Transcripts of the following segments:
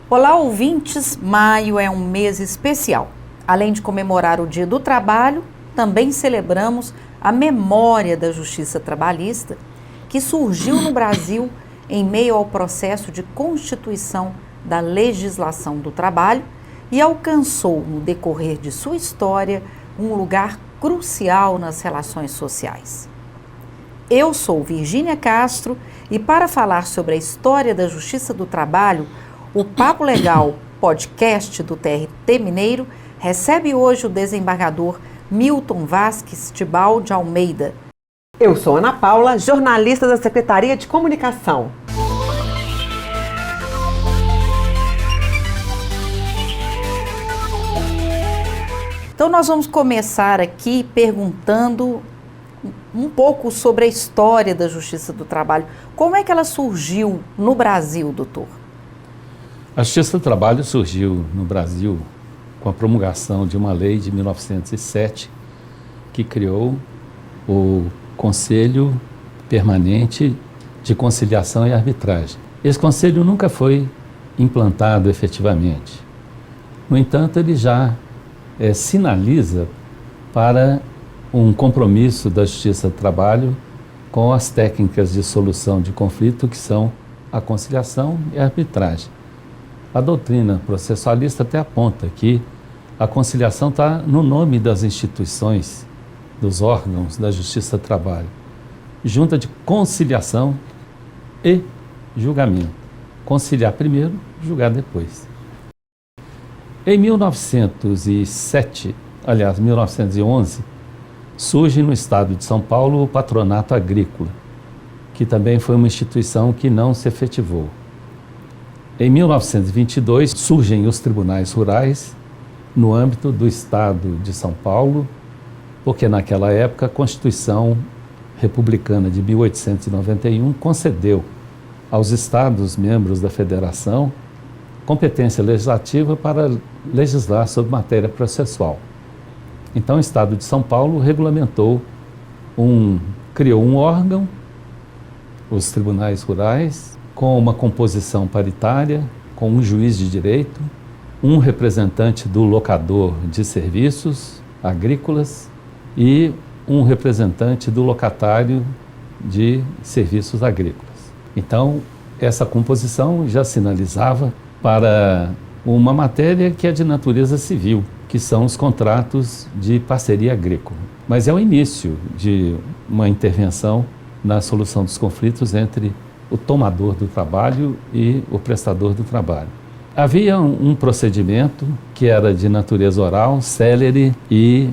Olá, ouvintes! Maio é um mês especial. Além de comemorar o Dia do Trabalho, também celebramos a memória da Justiça Trabalhista, que surgiu no Brasil em meio ao processo de constituição da legislação do trabalho e alcançou, no decorrer de sua história, um lugar crucial nas relações sociais. Eu sou Virgínia Castro e, para falar sobre a história da Justiça do Trabalho, o Papo Legal, podcast do TRT Mineiro, recebe hoje o desembargador Milton Vasques Tibal de Almeida. Eu sou Ana Paula, jornalista da Secretaria de Comunicação. Então nós vamos começar aqui perguntando um pouco sobre a história da Justiça do Trabalho. Como é que ela surgiu no Brasil, doutor? A Justiça do Trabalho surgiu no Brasil com a promulgação de uma lei de 1907 que criou o Conselho Permanente de Conciliação e Arbitragem. Esse conselho nunca foi implantado efetivamente. No entanto, ele já sinaliza para um compromisso da Justiça do Trabalho com as técnicas de solução de conflito que são a conciliação e a arbitragem. A doutrina processualista até aponta que a conciliação está no nome das instituições, dos órgãos da Justiça do Trabalho, junta de conciliação e julgamento. Conciliar primeiro, julgar depois. Em 1911, surge no estado de São Paulo o Patronato Agrícola, que também foi uma instituição que não se efetivou. Em 1922, surgem os tribunais rurais no âmbito do estado de São Paulo, porque naquela época a Constituição Republicana de 1891 concedeu aos estados membros da Federação competência legislativa para legislar sobre matéria processual. Então o estado de São Paulo criou um órgão, os tribunais rurais, com uma composição paritária, com um juiz de direito, um representante do locador de serviços agrícolas e um representante do locatário de serviços agrícolas. Então, essa composição já sinalizava para uma matéria que é de natureza civil, que são os contratos de parceria agrícola. Mas é o início de uma intervenção na solução dos conflitos entre o tomador do trabalho e o prestador do trabalho. Havia um procedimento que era de natureza oral, célere, e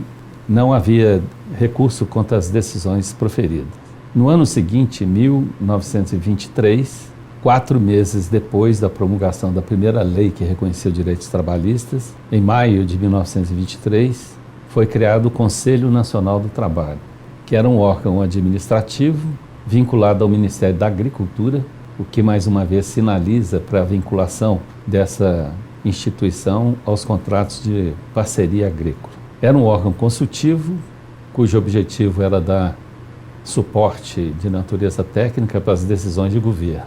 não havia recurso contra as decisões proferidas. No ano seguinte, 1923, 4 meses depois da promulgação da primeira lei que reconhecia os direitos trabalhistas, em maio de 1923, foi criado o Conselho Nacional do Trabalho, que era um órgão administrativo vinculado ao Ministério da Agricultura, o que mais uma vez sinaliza para a vinculação dessa instituição aos contratos de parceria agrícola. Era um órgão consultivo, cujo objetivo era dar suporte de natureza técnica para as decisões de governo.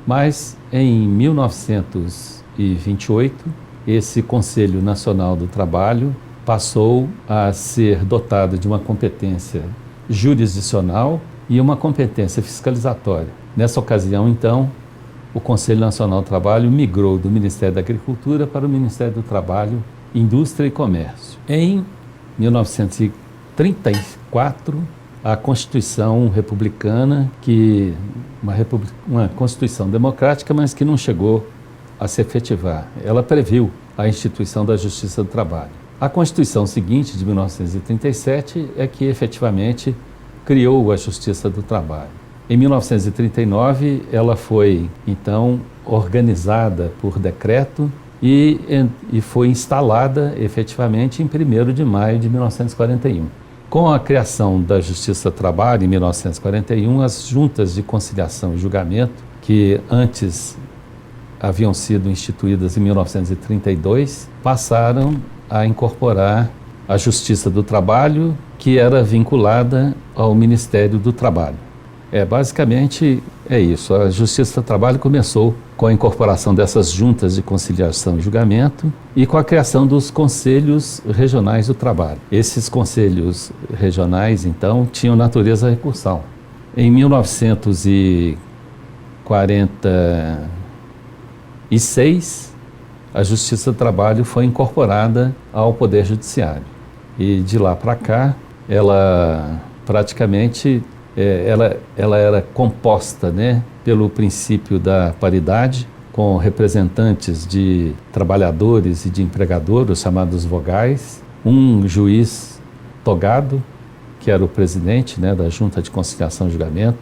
Mas, em 1928, esse Conselho Nacional do Trabalho passou a ser dotado de uma competência jurisdicional e uma competência fiscalizatória. Nessa ocasião, então, o Conselho Nacional do Trabalho migrou do Ministério da Agricultura para o Ministério do Trabalho, Indústria e Comércio. Em 1934, a Constituição Republicana, uma Constituição democrática, mas que não chegou a se efetivar. Ela previu a instituição da Justiça do Trabalho. A Constituição seguinte, de 1937, é que efetivamente criou a Justiça do Trabalho. Em 1939, ela foi, então, organizada por decreto e foi instalada efetivamente em 1º de maio de 1941. Com a criação da Justiça do Trabalho, em 1941, as juntas de conciliação e julgamento, que antes haviam sido instituídas em 1932, passaram a incorporar a Justiça do Trabalho, que era vinculada ao Ministério do Trabalho. Basicamente, É isso, a Justiça do Trabalho começou com a incorporação dessas juntas de conciliação e julgamento e com a criação dos conselhos regionais do trabalho. Esses conselhos regionais, então, tinham natureza recursal. Em 1946, a Justiça do Trabalho foi incorporada ao Poder Judiciário. E de lá para cá, ela praticamente ela era composta, né, pelo princípio da paridade, com representantes de trabalhadores e de empregadores, chamados vogais, um juiz togado, que era o presidente, né, da Junta de Conciliação e Julgamento.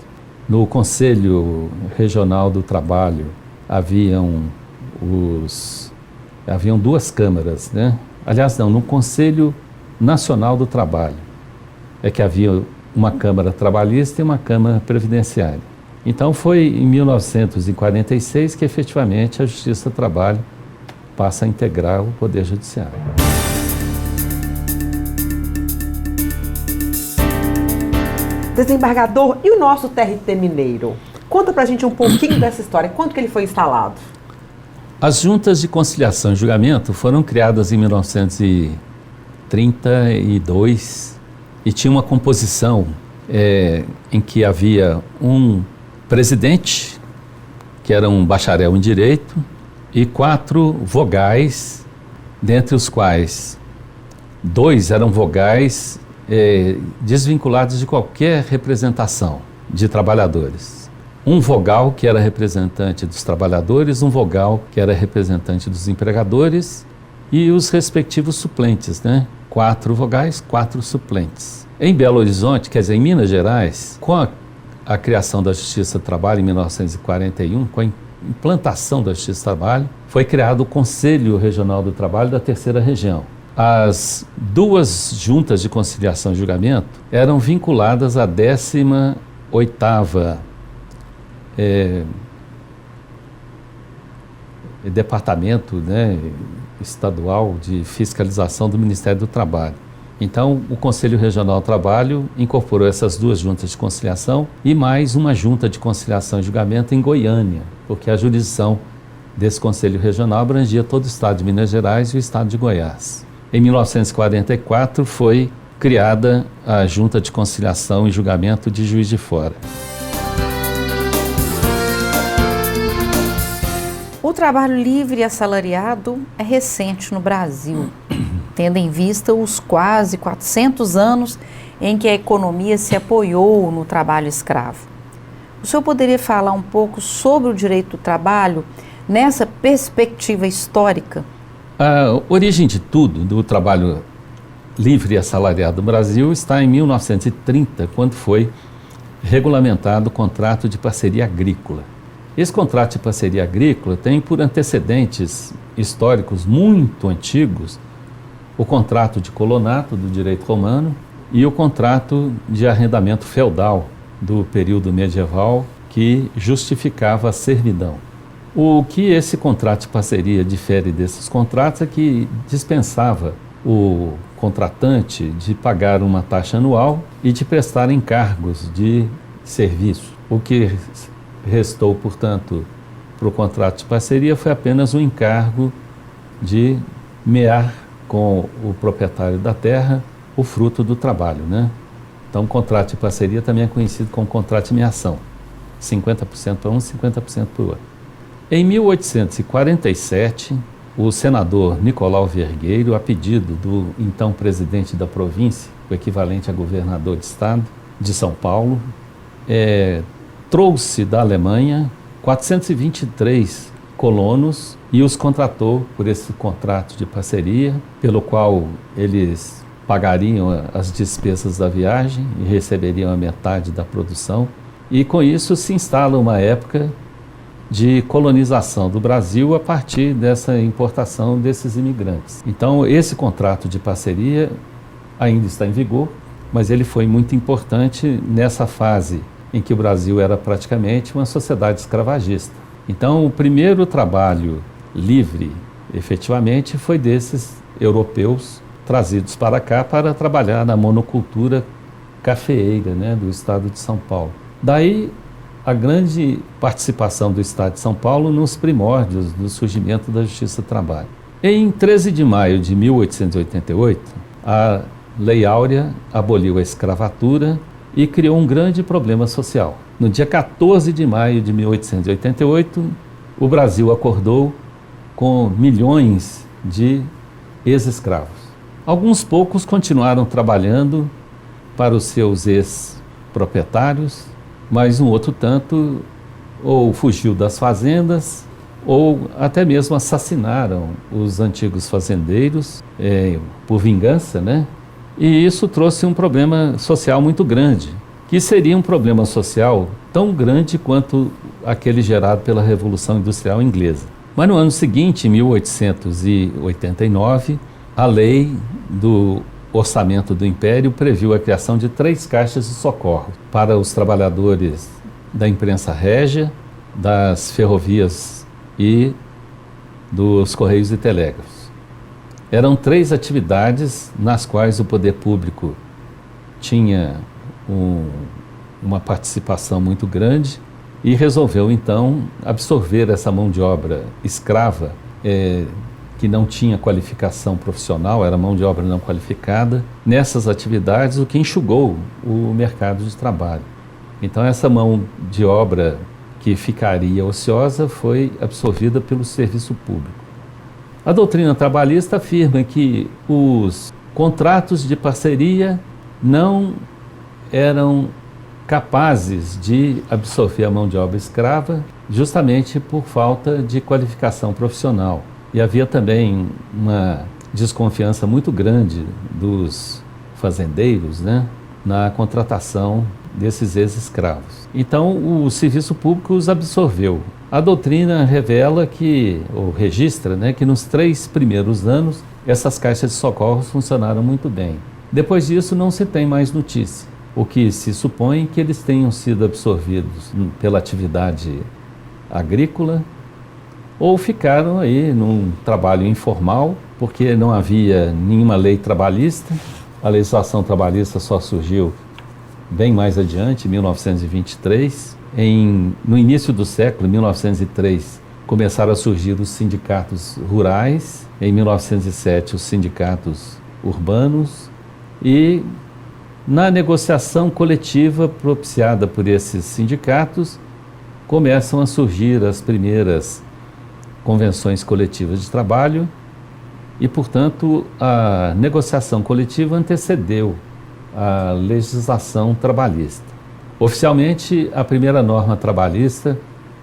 No Conselho Regional do Trabalho haviam duas câmaras, né? Aliás, não, no Conselho Nacional do Trabalho é que havia uma Câmara Trabalhista e uma Câmara Previdenciária. Então foi em 1946 que efetivamente a Justiça do Trabalho passa a integrar o Poder Judiciário. Desembargador, e o nosso TRT Mineiro? Conta pra gente um pouquinho dessa história. Quando que ele foi instalado? As juntas de conciliação e julgamento foram criadas em 1932 e tinha uma composição em que havia um presidente, que era um bacharel em direito, e 4 vogais, dentre os quais 2 eram vogais desvinculados de qualquer representação de trabalhadores. Um vogal que era representante dos trabalhadores, um vogal que era representante dos empregadores e os respectivos suplentes, né? 4 vogais, 4 suplentes. Em Belo Horizonte, quer dizer, em Minas Gerais, com a criação da Justiça do Trabalho em 1941, com a implantação da Justiça do Trabalho, foi criado o Conselho Regional do Trabalho da Terceira Região. As 2 juntas de conciliação e julgamento eram vinculadas à 18ª Departamento, né, Estadual de Fiscalização do Ministério do Trabalho. Então, o Conselho Regional do Trabalho incorporou essas 2 juntas de conciliação e mais uma junta de conciliação e julgamento em Goiânia, porque a jurisdição desse Conselho Regional abrangia todo o estado de Minas Gerais e o estado de Goiás. Em 1944 foi criada a Junta de Conciliação e Julgamento de Juiz de Fora. O trabalho livre e assalariado é recente no Brasil, tendo em vista os quase 400 anos em que a economia se apoiou no trabalho escravo. O senhor poderia falar um pouco sobre o direito do trabalho nessa perspectiva histórica? A origem de tudo, do trabalho livre e assalariado no Brasil, está em 1930, quando foi regulamentado o contrato de parceria agrícola. Esse contrato de parceria agrícola tem por antecedentes históricos muito antigos o contrato de colonato do direito romano e o contrato de arrendamento feudal do período medieval que justificava a servidão. O que esse contrato de parceria difere desses contratos é que dispensava o contratante de pagar uma taxa anual e de prestar encargos de serviço. O que restou, portanto, para o contrato de parceria foi apenas o encargo de mear com o proprietário da terra o fruto do trabalho, né? Então, o contrato de parceria também é conhecido como contrato de meação, 50% para um, 50% para o outro. Em 1847, o senador Nicolau Vergueiro, a pedido do então presidente da província, o equivalente a governador de estado de São Paulo, trouxe da Alemanha 423 colonos e os contratou por esse contrato de parceria, pelo qual eles pagariam as despesas da viagem e receberiam a metade da produção. E com isso se instala uma época de colonização do Brasil a partir dessa importação desses imigrantes. Então, esse contrato de parceria ainda está em vigor, mas ele foi muito importante nessa fase em que o Brasil era praticamente uma sociedade escravagista. Então, o primeiro trabalho livre, efetivamente, foi desses europeus trazidos para cá para trabalhar na monocultura cafeeira, né, do estado de São Paulo. Daí a grande participação do Estado de São Paulo nos primórdios do surgimento da Justiça do Trabalho. Em 13 de maio de 1888, a Lei Áurea aboliu a escravatura e criou um grande problema social. No dia 14 de maio de 1888, o Brasil acordou com milhões de ex-escravos. Alguns poucos continuaram trabalhando para os seus ex-proprietários, mas um outro tanto ou fugiu das fazendas ou até mesmo assassinaram os antigos fazendeiros por vingança, né? E isso trouxe um problema social muito grande, que seria um problema social tão grande quanto aquele gerado pela Revolução Industrial Inglesa. Mas no ano seguinte, em 1889, a lei do orçamento do Império previu a criação de 3 caixas de socorro para os trabalhadores da imprensa régia, das ferrovias e dos Correios e Telégrafos. Eram 3 atividades nas quais o poder público tinha uma participação muito grande e resolveu então absorver essa mão de obra escrava que não tinha qualificação profissional, era mão de obra não qualificada, nessas atividades, o que enxugou o mercado de trabalho. Então essa mão de obra que ficaria ociosa foi absorvida pelo serviço público. A doutrina trabalhista afirma que os contratos de parceria não eram capazes de absorver a mão de obra escrava justamente por falta de qualificação profissional. E havia também uma desconfiança muito grande dos fazendeiros, né, na contratação desses ex-escravos. Então o serviço público os absorveu. A doutrina revela que, ou registra, né, que nos 3 primeiros anos essas caixas de socorros funcionaram muito bem. Depois disso não se tem mais notícia. O que se supõe que eles tenham sido absorvidos pela atividade agrícola ou ficaram aí num trabalho informal, porque não havia nenhuma lei trabalhista. A legislação trabalhista só surgiu bem mais adiante, em 1923. No início do século, em 1903, começaram a surgir os sindicatos rurais, em 1907 os sindicatos urbanos, e na negociação coletiva propiciada por esses sindicatos, começam a surgir as primeiras convenções coletivas de trabalho e, portanto, a negociação coletiva antecedeu a legislação trabalhista. Oficialmente, a primeira norma trabalhista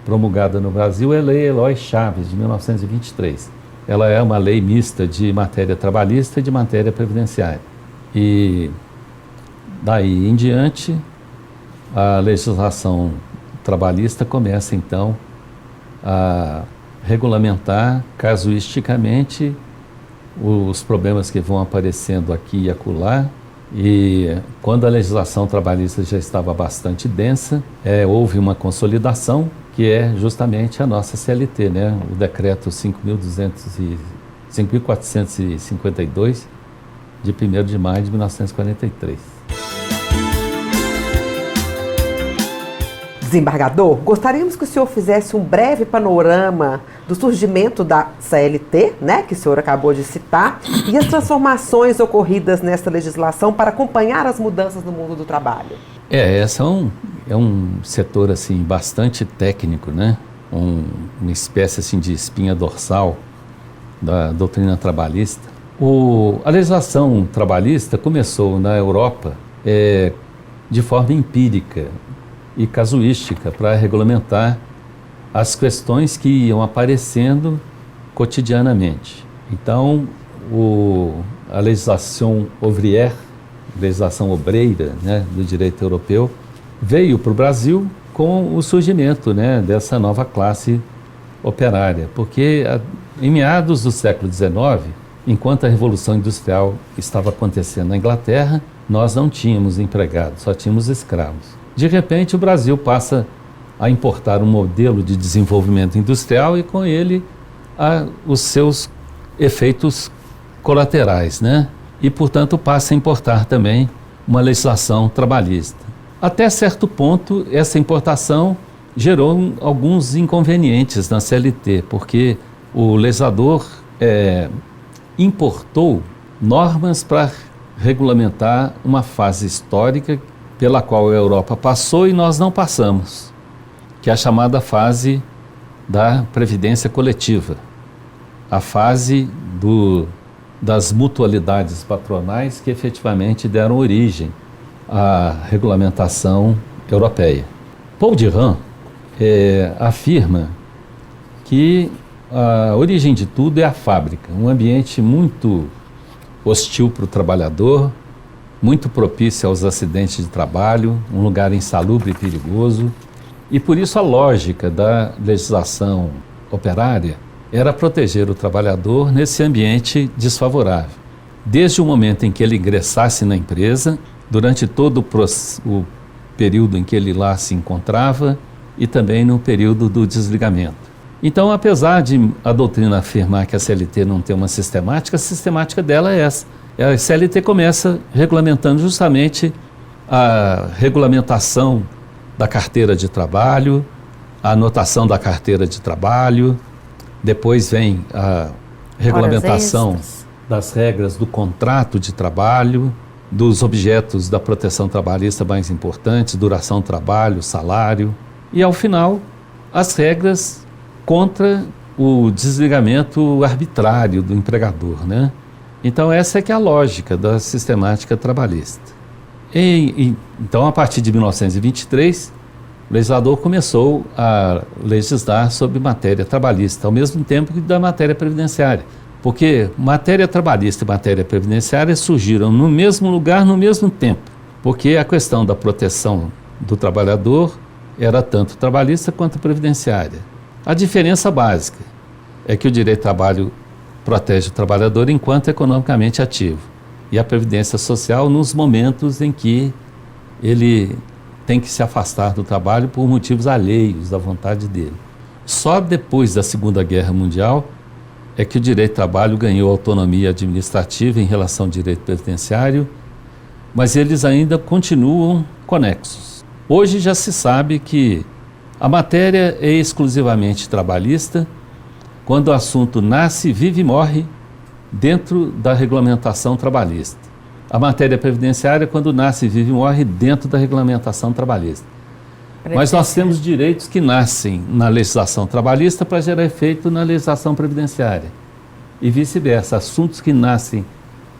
promulgada no Brasil é a Lei Eloy Chaves, de 1923. Ela é uma lei mista de matéria trabalhista e de matéria previdenciária. E daí em diante, a legislação trabalhista começa então a regulamentar casuisticamente os problemas que vão aparecendo aqui e acolá. E quando a legislação trabalhista já estava bastante densa, houve uma consolidação, que é justamente a nossa CLT, né? O decreto 5.452, de 1º de maio de 1943. Desembargador, gostaríamos que o senhor fizesse um breve panorama do surgimento da CLT, né, que o senhor acabou de citar, e as transformações ocorridas nessa legislação para acompanhar as mudanças no mundo do trabalho. Esse é um setor assim, bastante técnico, né? Uma espécie assim, de espinha dorsal da doutrina trabalhista. A legislação trabalhista começou na Europa de forma empírica e casuística para regulamentar as questões que iam aparecendo cotidianamente. Então, a legislação ouvrière, legislação obreira, né, do direito europeu, veio para o Brasil com o surgimento, né, dessa nova classe operária, porque em meados do século XIX, enquanto a Revolução Industrial estava acontecendo na Inglaterra, nós não tínhamos empregados, só tínhamos escravos. De repente, o Brasil passa a importar um modelo de desenvolvimento industrial e, com ele, os seus efeitos colaterais, né? E, portanto, passa a importar também uma legislação trabalhista. Até certo ponto, essa importação gerou alguns inconvenientes na CLT, porque o legislador importou normas para regulamentar uma fase histórica pela qual a Europa passou e nós não passamos, que é a chamada fase da previdência coletiva, a fase das mutualidades patronais que efetivamente deram origem à regulamentação europeia. Paul Dirand afirma que a origem de tudo é a fábrica, um ambiente muito hostil para o trabalhador, muito propício aos acidentes de trabalho, um lugar insalubre e perigoso, e por isso a lógica da legislação operária era proteger o trabalhador nesse ambiente desfavorável. Desde o momento em que ele ingressasse na empresa, durante todo o período em que ele lá se encontrava e também no período do desligamento. Então, apesar de a doutrina afirmar que a CLT não tem uma sistemática, a sistemática dela é essa. A CLT começa regulamentando justamente a regulamentação da carteira de trabalho, a anotação da carteira de trabalho, depois vem a regulamentação das regras do contrato de trabalho, dos objetos da proteção trabalhista mais importantes, duração do trabalho, salário, e ao final as regras contra o desligamento arbitrário do empregador, né? Então essa é que é a lógica da sistemática trabalhista. Então, a partir de 1923, o legislador começou a legislar sobre matéria trabalhista, ao mesmo tempo que da matéria previdenciária, porque matéria trabalhista e matéria previdenciária surgiram no mesmo lugar, no mesmo tempo, porque a questão da proteção do trabalhador era tanto trabalhista quanto previdenciária. A diferença básica é que o direito do trabalho protege o trabalhador enquanto economicamente ativo e a previdência social nos momentos em que ele tem que se afastar do trabalho por motivos alheios da vontade dele. Só depois da Segunda Guerra Mundial é que o direito do trabalho ganhou autonomia administrativa em relação ao direito previdenciário, mas eles ainda continuam conexos. Hoje já se sabe que a matéria é exclusivamente trabalhista quando o assunto nasce, vive e morre dentro da regulamentação trabalhista. A matéria previdenciária é quando nasce, vive e morre dentro da regulamentação trabalhista. Mas nós temos direitos que nascem na legislação trabalhista para gerar efeito na legislação previdenciária. E vice-versa, assuntos que nascem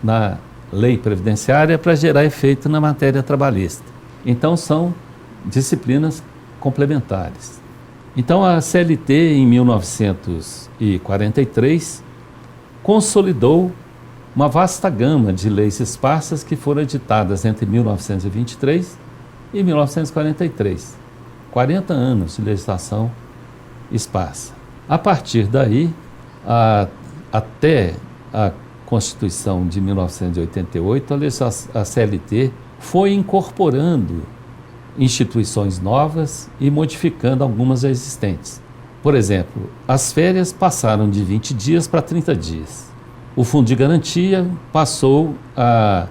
na lei previdenciária para gerar efeito na matéria trabalhista. Então são disciplinas complementares. Então a CLT, em 1943, consolidou uma vasta gama de leis esparsas que foram editadas entre 1923 e 1943. 40 anos de legislação esparsa. A partir daí, até a Constituição de 1988, a CLT foi incorporando instituições novas e modificando algumas existentes. Por exemplo, as férias passaram de 20 dias para 30 dias. O Fundo de Garantia passou a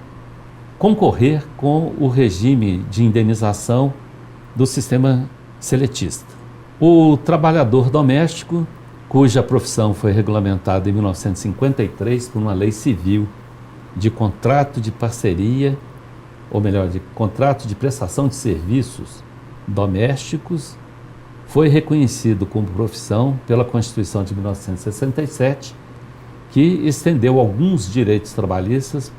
concorrer com o regime de indenização do sistema seletista. O trabalhador doméstico, cuja profissão foi regulamentada em 1953 por uma lei civil de contrato de parceria, ou melhor, de contrato de prestação de serviços domésticos, foi reconhecido como profissão pela Constituição de 1967, que estendeu alguns direitos trabalhistas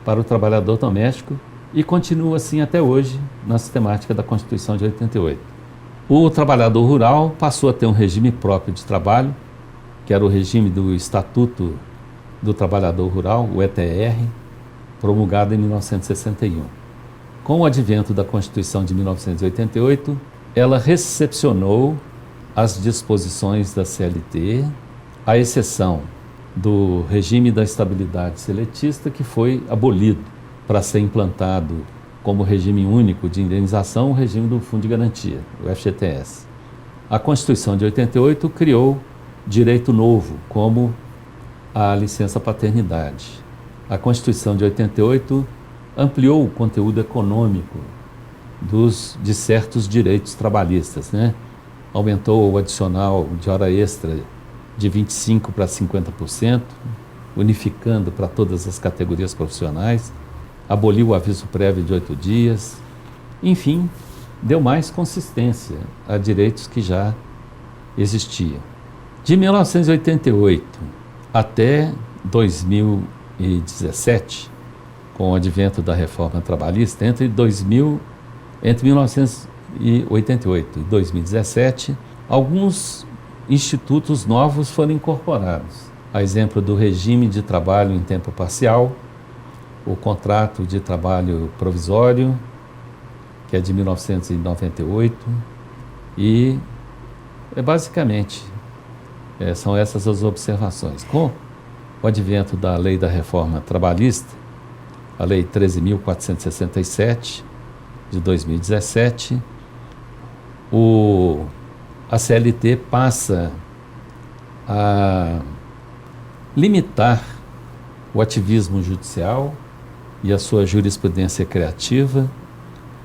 para o trabalhador doméstico e continua assim até hoje na sistemática da Constituição de 88. O trabalhador rural passou a ter um regime próprio de trabalho, que era o regime do Estatuto do Trabalhador Rural, o ETR, promulgado em 1961. Com o advento da Constituição de 1988, ela recepcionou as disposições da CLT, à exceção do regime da estabilidade seletista, que foi abolido para ser implantado como regime único de indenização o regime do Fundo de Garantia, o FGTS. A Constituição de 88 criou direito novo, como a licença paternidade. A Constituição de 88 ampliou o conteúdo econômico de certos direitos trabalhistas, né? aumentou o adicional de hora extra de 25% para 50%, unificando para todas as categorias profissionais, aboliu o aviso prévio de 8 dias, enfim, deu mais consistência a direitos que já existiam. De 1988 até 2017, com o advento da reforma trabalhista, entre 1988 e 2017, alguns institutos novos foram incorporados. A exemplo do regime de trabalho em tempo parcial, o contrato de trabalho provisório, que é de 1998, e basicamente são essas as observações. Com o advento da lei da reforma trabalhista, a lei 13.467 de 2017, a CLT passa a limitar o ativismo judicial e a sua jurisprudência criativa,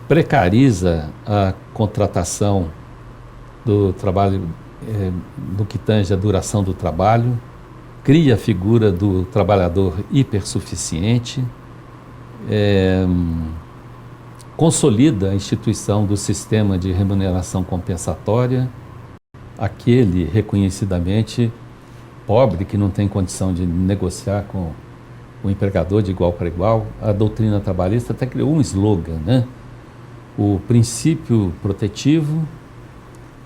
precariza a contratação do trabalho no que tange a duração do trabalho, cria a figura do trabalhador hipersuficiente, consolida a instituição do sistema de remuneração compensatória, aquele reconhecidamente pobre que não tem condição de negociar com o empregador de igual para igual. A doutrina trabalhista até criou um slogan, né? O princípio protetivo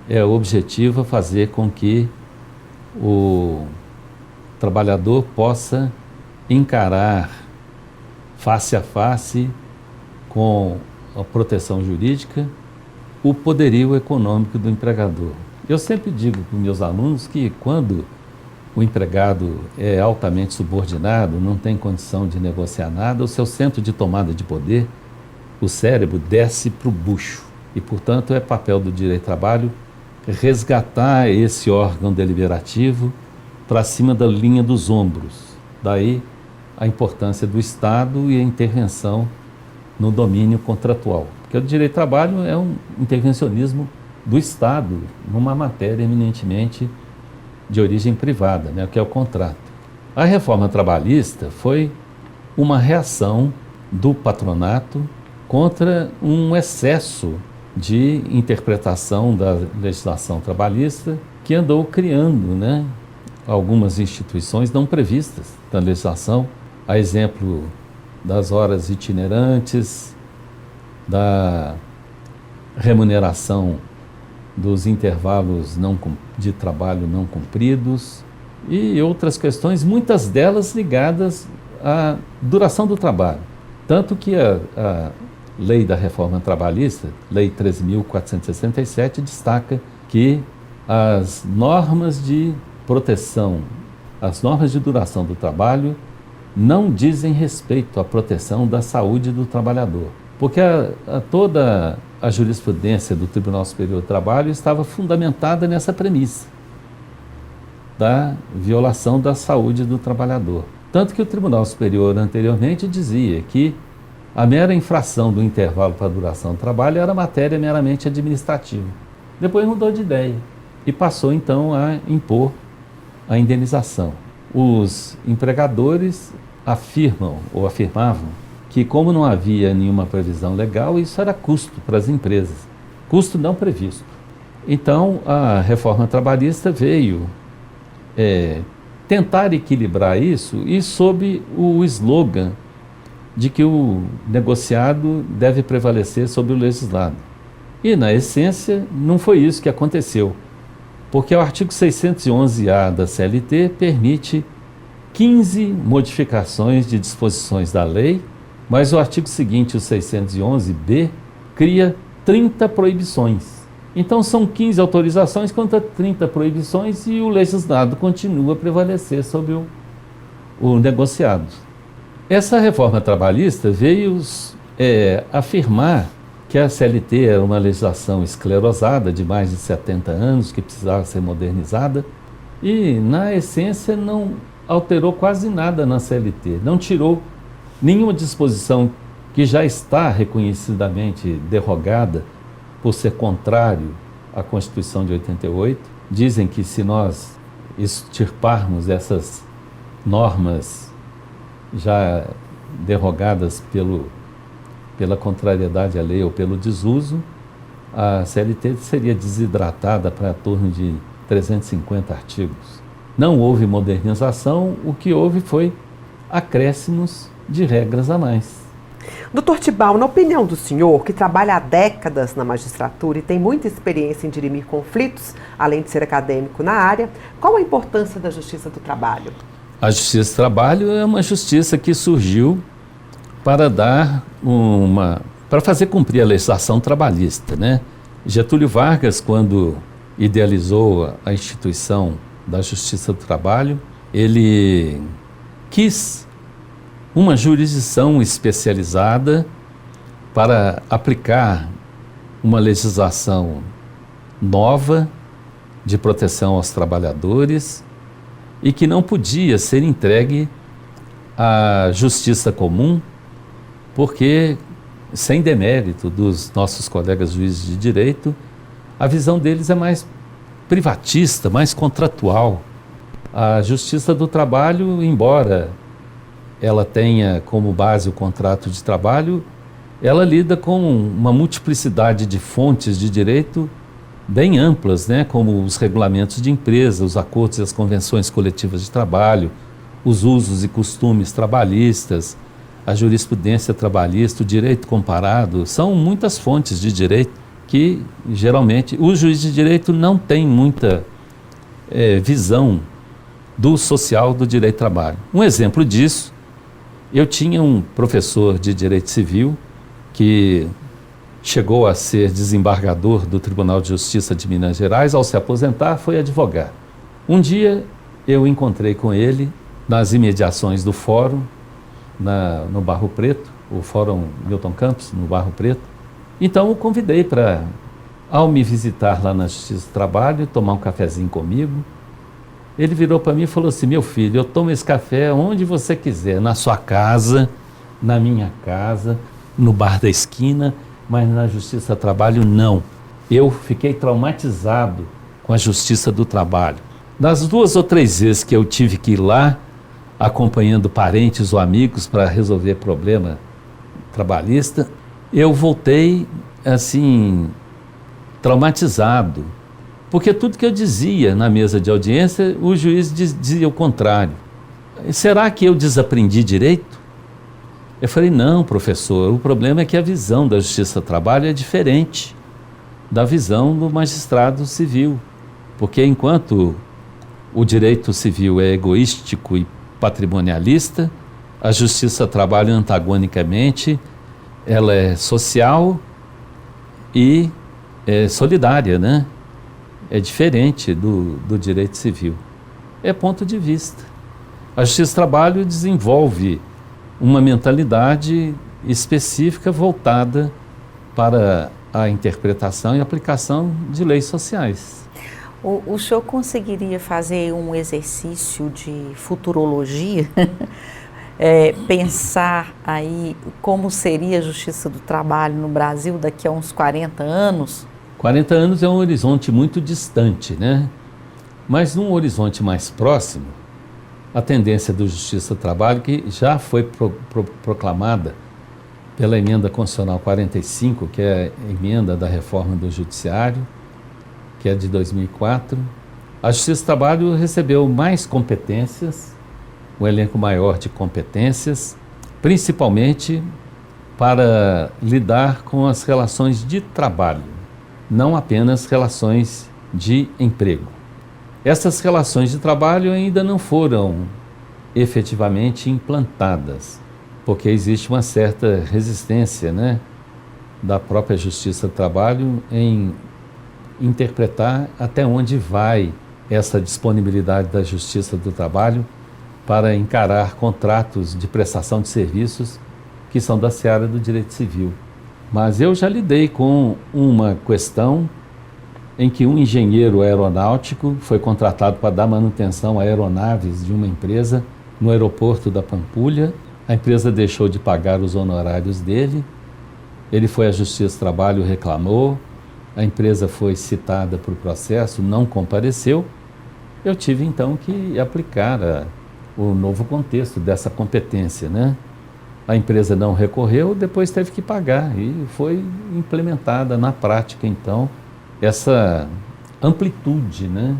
é o objetivo a fazer com que o trabalhador possa encarar face a face com a proteção jurídica o poderio econômico do empregador. Eu sempre digo para os meus alunos que quando o empregado é altamente subordinado, não tem condição de negociar nada, o seu centro de tomada de poder, o cérebro, desce para o bucho. E, portanto, é papel do direito do trabalho resgatar esse órgão deliberativo para cima da linha dos ombros. Daí a importância do Estado e a intervenção no domínio contratual. Porque o direito do trabalho é um intervencionismo do Estado numa matéria eminentemente de origem privada, né, que é o contrato. A reforma trabalhista foi uma reação do patronato contra um excesso de interpretação da legislação trabalhista que andou criando, né, algumas instituições não previstas na legislação, a exemplo das horas itinerantes, da remuneração dos intervalos de trabalho não cumpridos e outras questões, muitas delas ligadas à duração do trabalho. Tanto que a lei da reforma trabalhista, lei 13.467, destaca que as normas de proteção, as normas de duração do trabalho não dizem respeito à proteção da saúde do trabalhador. Porque toda a jurisprudência do Tribunal Superior do Trabalho estava fundamentada nessa premissa da violação da saúde do trabalhador. Tanto que o Tribunal Superior anteriormente dizia que a mera infração do intervalo para a duração do trabalho era matéria meramente administrativa. Depois mudou de ideia e passou então a impor a indenização. Os empregadores afirmavam que, como não havia nenhuma previsão legal, isso era custo para as empresas, custo não previsto. Então, a reforma trabalhista veio tentar equilibrar isso e sob o slogan de que o negociado deve prevalecer sobre o legislado. E, na essência, não foi isso que aconteceu, porque o artigo 611-A da CLT permite 15 modificações de disposições da lei, mas o artigo seguinte, o 611-B, cria 30 proibições. Então são 15 autorizações contra 30 proibições e o legislado continua a prevalecer sobre o negociado. Essa reforma trabalhista veio afirmar que a CLT era uma legislação esclerosada de mais de 70 anos, que precisava ser modernizada, e, na essência, não alterou quase nada na CLT, não tirou nenhuma disposição que já está reconhecidamente derrogada por ser contrário a Constituição de 88. Dizem que se nós extirparmos essas normas já derrogadas pela contrariedade à lei ou pelo desuso, a CLT seria desidratada para torno de 350 artigos. Não houve modernização, o que houve foi acréscimos de regras a mais. Doutor Tibau, na opinião do senhor, que trabalha há décadas na magistratura e tem muita experiência em dirimir conflitos, além de ser acadêmico na área, qual a importância da Justiça do Trabalho? A Justiça do Trabalho é uma justiça que surgiu para para fazer cumprir a legislação trabalhista, né? Getúlio Vargas, quando idealizou a instituição da Justiça do Trabalho, ele quis uma jurisdição especializada para aplicar uma legislação nova de proteção aos trabalhadores e que não podia ser entregue à justiça comum, porque, sem demérito dos nossos colegas juízes de direito, a visão deles é mais privatista, mais contratual. A Justiça do Trabalho, embora ela tenha como base o contrato de trabalho, ela lida com uma multiplicidade de fontes de direito bem amplas, né? Como os regulamentos de empresa, os acordos e as convenções coletivas de trabalho, os usos e costumes trabalhistas, a jurisprudência trabalhista, o direito comparado. São muitas fontes de direito que, geralmente, o juiz de direito não tem muita visão do social do direito do trabalho. Um exemplo disso, eu tinha um professor de direito civil que chegou a ser desembargador do Tribunal de Justiça de Minas Gerais. Ao se aposentar, foi advogado. Um dia eu encontrei com ele nas imediações do fórum, no Barro Preto, o Fórum Milton Campos, no Barro Preto. Então o convidei para, ao me visitar lá na Justiça do Trabalho, tomar um cafezinho comigo. Ele virou para mim e falou assim: meu filho, eu tomo esse café onde você quiser, na sua casa, na minha casa, no bar da esquina, mas na Justiça do Trabalho não. Eu fiquei traumatizado com a Justiça do Trabalho. Das 2 ou 3 vezes que eu tive que ir lá, acompanhando parentes ou amigos para resolver problema trabalhista, eu voltei assim, traumatizado. Porque tudo que eu dizia na mesa de audiência, o juiz dizia o contrário. Será que eu desaprendi direito? Eu falei: não, professor, o problema é que a visão da Justiça do Trabalho é diferente da visão do magistrado civil. Porque enquanto o direito civil é egoístico e patrimonialista, a Justiça do Trabalho, antagonicamente, ela é social e solidária, né? É diferente do direito civil. É ponto de vista. A Justiça do Trabalho desenvolve uma mentalidade específica voltada para a interpretação e aplicação de leis sociais. O senhor conseguiria fazer um exercício de futurologia? Pensar aí como seria a Justiça do Trabalho no Brasil daqui a uns 40 anos? 40 anos é um horizonte muito distante, né? Mas num horizonte mais próximo, a tendência da Justiça do Trabalho, que já foi proclamada pela Emenda Constitucional 45, que é a emenda da reforma do Judiciário, que é de 2004, a Justiça do Trabalho recebeu mais competências, um elenco maior de competências, principalmente para lidar com as relações de trabalho, não apenas relações de emprego. Essas relações de trabalho ainda não foram efetivamente implantadas, porque existe uma certa resistência, né, da própria Justiça do Trabalho em interpretar até onde vai essa disponibilidade da Justiça do Trabalho para encarar contratos de prestação de serviços que são da seara do direito civil. Mas eu já lidei com uma questão em que um engenheiro aeronáutico foi contratado para dar manutenção a aeronaves de uma empresa no aeroporto da Pampulha. A empresa deixou de pagar os honorários dele, ele foi à Justiça do Trabalho, reclamou, a empresa foi citada para o processo, não compareceu, eu tive então que aplicar o novo contexto dessa competência, né? A empresa não recorreu, depois teve que pagar e foi implementada na prática então essa amplitude, né,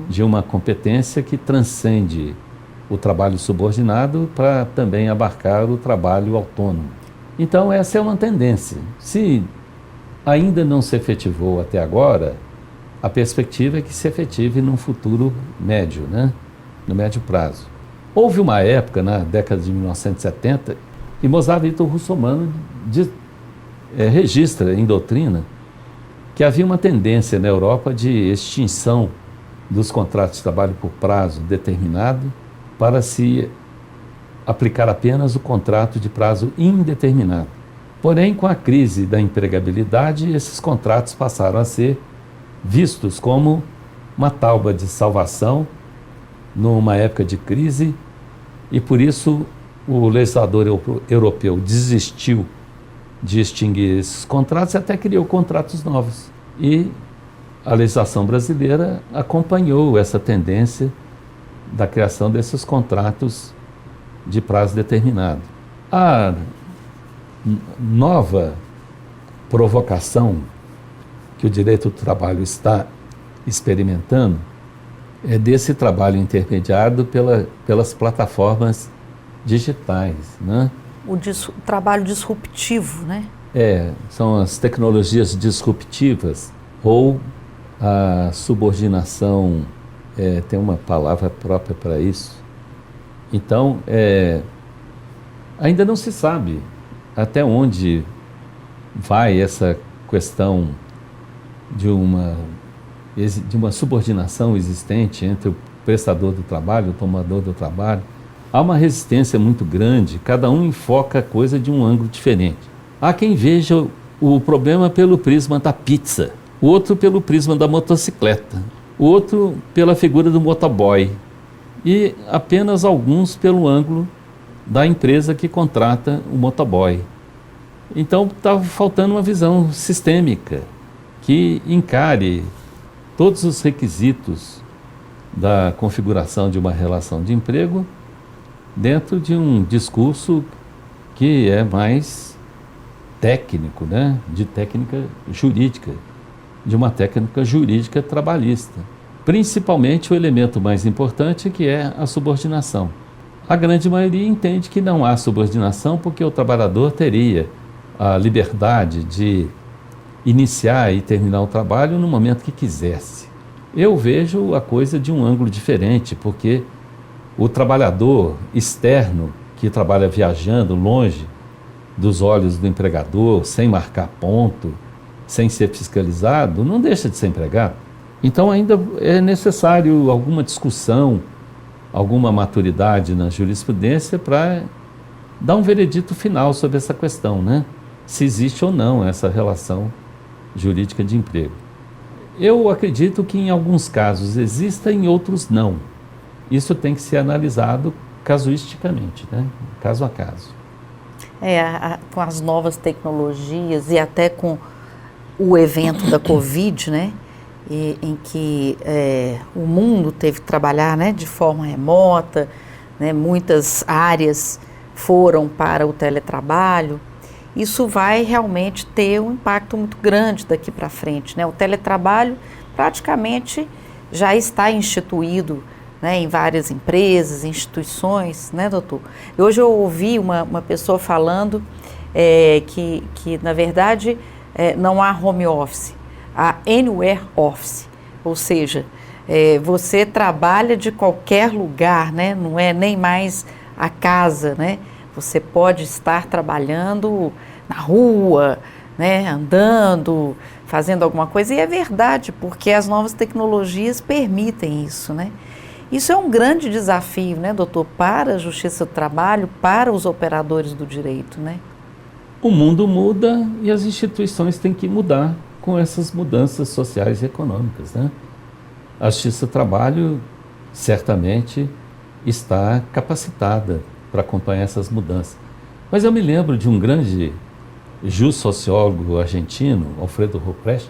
de uma competência que transcende o trabalho subordinado para também abarcar o trabalho autônomo. Então essa é uma tendência. Se ainda não se efetivou até agora, a perspectiva é que se efetive num futuro médio, né? No médio prazo. Houve uma época, na década de 1970, e Mozart Vitor Russomano registra em doutrina que havia uma tendência na Europa de extinção dos contratos de trabalho por prazo determinado para se aplicar apenas o contrato de prazo indeterminado. Porém, com a crise da empregabilidade, esses contratos passaram a ser vistos como uma tábua de salvação numa época de crise, e por isso o legislador europeu desistiu de extinguir esses contratos e até criou contratos novos. E a legislação brasileira acompanhou essa tendência da criação desses contratos de prazo determinado. A nova provocação que o direito do trabalho está experimentando é desse trabalho intermediado pelas plataformas digitais, né? O trabalho disruptivo, né? São as tecnologias disruptivas ou a subordinação, tem uma palavra própria para isso. Então, ainda não se sabe até onde vai essa questão de uma subordinação existente entre o prestador do trabalho, o tomador do trabalho. Há uma resistência muito grande, cada um enfoca a coisa de um ângulo diferente. Há quem veja o problema pelo prisma da pizza, o outro pelo prisma da motocicleta, o outro pela figura do motoboy e apenas alguns pelo ângulo da empresa que contrata o motoboy. Então está faltando uma visão sistêmica que encare todos os requisitos da configuração de uma relação de emprego dentro de um discurso que é mais técnico, né? De técnica jurídica, de uma técnica jurídica trabalhista. Principalmente o elemento mais importante, que é a subordinação. A grande maioria entende que não há subordinação porque o trabalhador teria a liberdade de iniciar e terminar o trabalho no momento que quisesse. Eu vejo a coisa de um ângulo diferente, porque o trabalhador externo, que trabalha viajando longe dos olhos do empregador, sem marcar ponto, sem ser fiscalizado, não deixa de ser empregado. Então ainda é necessário alguma discussão, alguma maturidade na jurisprudência para dar um veredito final sobre essa questão, né? Se existe ou não essa relação jurídica de emprego. Eu acredito que em alguns casos exista, em outros não. Isso tem que ser analisado casuisticamente, né? Caso a caso. Com as novas tecnologias e até com o evento da Covid, né? Em que o mundo teve que trabalhar, né, de forma remota, né? Muitas áreas foram para o teletrabalho. Isso vai realmente ter um impacto muito grande daqui para frente, né? O teletrabalho praticamente já está instituído, né, em várias empresas, instituições, né, doutor? E hoje eu ouvi uma pessoa falando que na verdade não há home office, há anywhere office, ou seja, você trabalha de qualquer lugar, né? Não é nem mais a casa, né? Você pode estar trabalhando na rua, né, andando, fazendo alguma coisa, e é verdade, porque as novas tecnologias permitem isso, né? Isso é um grande desafio, né, doutor, para a Justiça do Trabalho, para os operadores do direito, né? O mundo muda e as instituições têm que mudar com essas mudanças sociais e econômicas, né? A Justiça do Trabalho certamente está capacitada para acompanhar essas mudanças. Mas eu me lembro de um grande sociólogo argentino, Alfredo Roprest,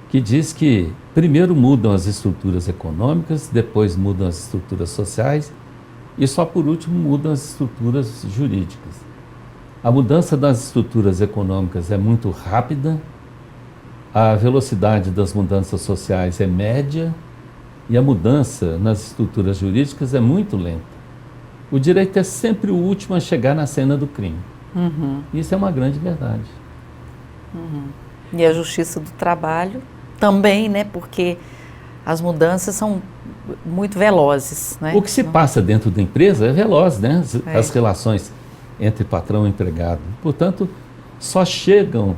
que diz que primeiro mudam as estruturas econômicas, depois mudam as estruturas sociais e só por último mudam as estruturas jurídicas. A mudança das estruturas econômicas é muito rápida, a velocidade das mudanças sociais é média e a mudança nas estruturas jurídicas é muito lenta. O direito é sempre o último a chegar na cena do crime. Isso é uma grande verdade. E a justiça do trabalho também, né? Porque as mudanças são muito velozes, né? O que se passa dentro da empresa é veloz, né? As relações entre patrão e empregado. Portanto, só chegam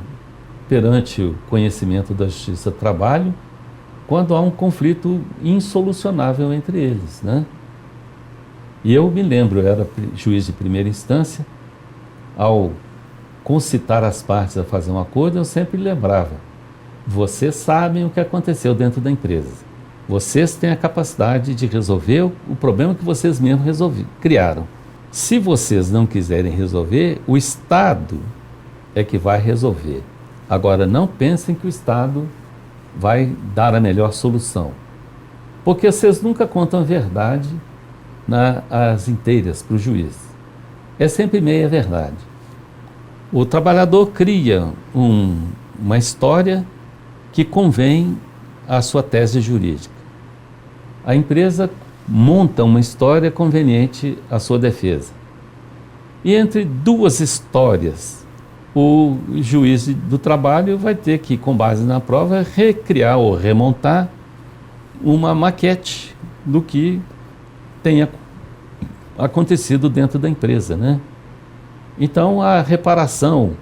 perante o conhecimento da justiça do trabalho quando há um conflito insolucionável entre eles, né? E eu me lembro, eu era juiz de primeira instância, ao concitar as partes a fazer um acordo, eu sempre lembrava: vocês sabem o que aconteceu dentro da empresa. Vocês têm a capacidade de resolver o problema que vocês mesmos criaram. Se vocês não quiserem resolver, o Estado é que vai resolver. Agora, não pensem que o Estado vai dar a melhor solução, porque vocês nunca contam a verdade as inteiras para o juiz. É sempre meia verdade. O trabalhador cria uma história que convém à sua tese jurídica. A empresa monta uma história conveniente à sua defesa. E entre duas histórias, o juiz do trabalho vai ter que, com base na prova, recriar ou remontar uma maquete do que tenha acontecido dentro da empresa, né? Então, a reparação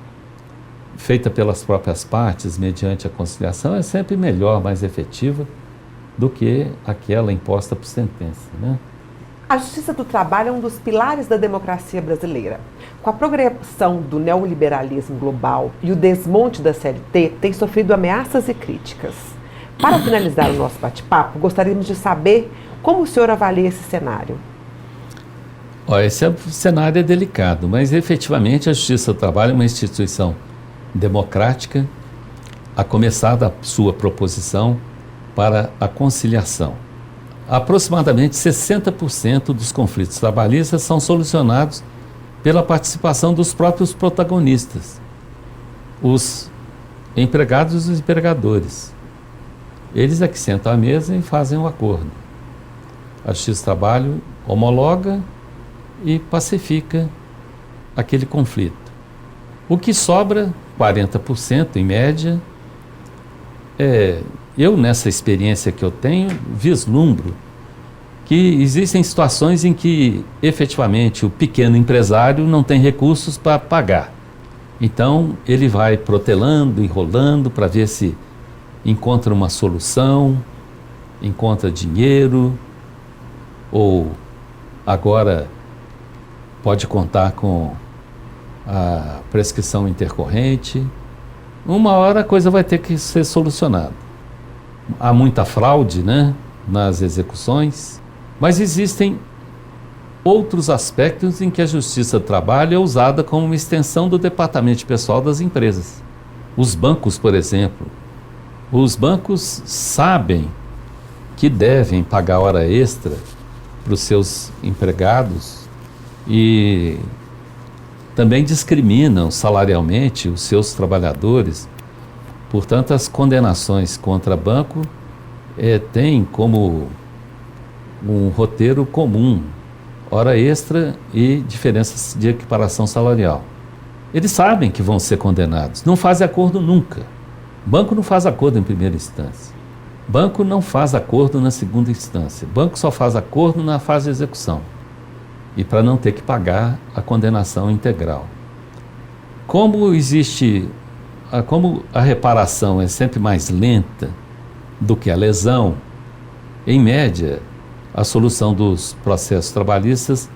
feita pelas próprias partes, mediante a conciliação, é sempre melhor, mais efetiva do que aquela imposta por sentença, né? A justiça do trabalho é um dos pilares da democracia brasileira. Com a progressão do neoliberalismo global e o desmonte da CLT, tem sofrido ameaças e críticas. Para finalizar o nosso bate-papo, gostaríamos de saber como o senhor avalia esse cenário. Esse cenário é delicado, mas efetivamente a Justiça do Trabalho é uma instituição democrática, a começar da sua proposição para a conciliação. Aproximadamente 60% dos conflitos trabalhistas são solucionados pela participação dos próprios protagonistas, os empregados e os empregadores. Eles é que sentam à mesa e fazem um acordo. A Justiça do Trabalho homologa e pacifica aquele conflito. O que sobra, 40% em média, eu nessa experiência que eu tenho, vislumbro que existem situações em que efetivamente o pequeno empresário não tem recursos para pagar. Então ele vai protelando, enrolando para ver se encontra uma solução, encontra dinheiro, ou agora pode contar com a prescrição intercorrente. Uma hora a coisa vai ter que ser solucionada. Há muita fraude, né, nas execuções, mas existem outros aspectos em que a Justiça do Trabalho é usada como uma extensão do departamento de pessoal das empresas. Os bancos, por exemplo, os bancos sabem que devem pagar hora extra para os seus empregados e também discriminam salarialmente os seus trabalhadores. Portanto, as condenações contra banco têm como um roteiro comum hora extra e diferenças de equiparação salarial. Eles sabem que vão ser condenados, não fazem acordo nunca. Banco não faz acordo em primeira instância. Banco não faz acordo na segunda instância. Banco só faz acordo na fase de execução. E para não ter que pagar a condenação integral. Como a reparação é sempre mais lenta do que a lesão, em média, a solução dos processos trabalhistas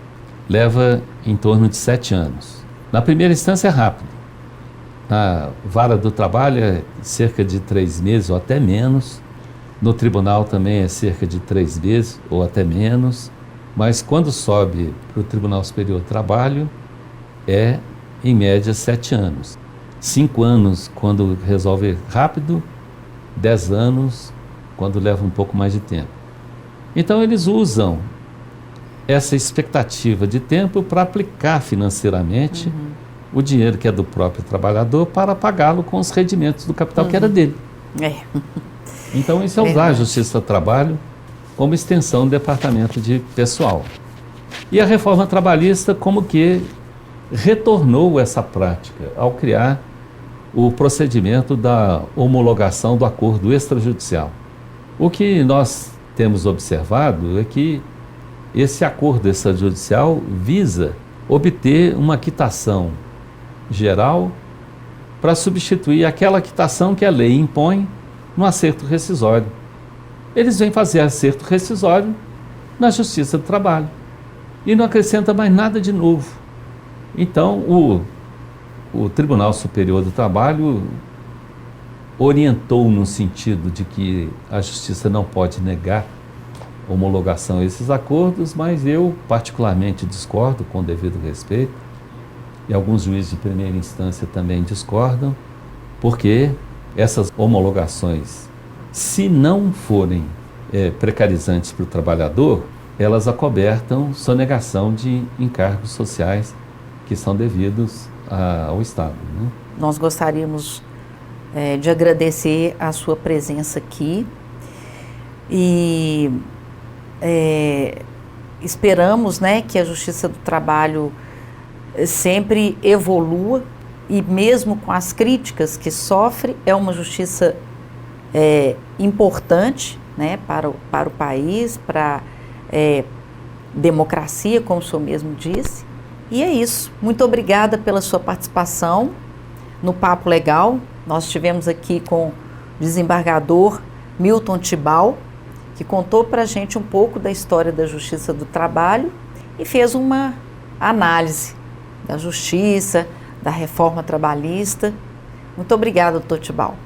leva em torno de 7 anos. Na primeira instância é rápido. Na vara do trabalho é cerca de 3 meses ou até menos. No tribunal também é cerca de 3 meses ou até menos. Mas quando sobe para o Tribunal Superior do Trabalho, é em média 7 anos. 5 anos quando resolve rápido, 10 anos quando leva um pouco mais de tempo. Então eles usam essa expectativa de tempo para aplicar financeiramente o dinheiro que é do próprio trabalhador para pagá-lo com os rendimentos do capital que era dele. Então isso é usar a Justiça do Trabalho como extensão do departamento de pessoal. E a reforma trabalhista como que retornou essa prática ao criar o procedimento da homologação do acordo extrajudicial. O que nós temos observado é que esse acordo extrajudicial visa obter uma quitação geral para substituir aquela quitação que a lei impõe no acerto rescisório. Eles vêm fazer acerto rescisório na Justiça do Trabalho e não acrescenta mais nada de novo. Então, o Tribunal Superior do Trabalho orientou no sentido de que a Justiça não pode negar homologação a esses acordos, mas eu particularmente discordo, com devido respeito, e alguns juízes de primeira instância também discordam, porque essas homologações, se não forem precarizantes para o trabalhador, elas acobertam sonegação de encargos sociais que são devidos ao Estado, né? Nós gostaríamos de agradecer a sua presença aqui e esperamos, né, que a Justiça do Trabalho sempre evolua e mesmo com as críticas que sofre, é uma justiça importante, né, para o país, para a democracia, como o senhor mesmo disse. E é isso. Muito obrigada pela sua participação no Papo Legal. Nós estivemos aqui com o desembargador Milton Tibau, que contou para a gente um pouco da história da Justiça do Trabalho e fez uma análise da Justiça, da reforma trabalhista. Muito obrigada, doutor Tibau.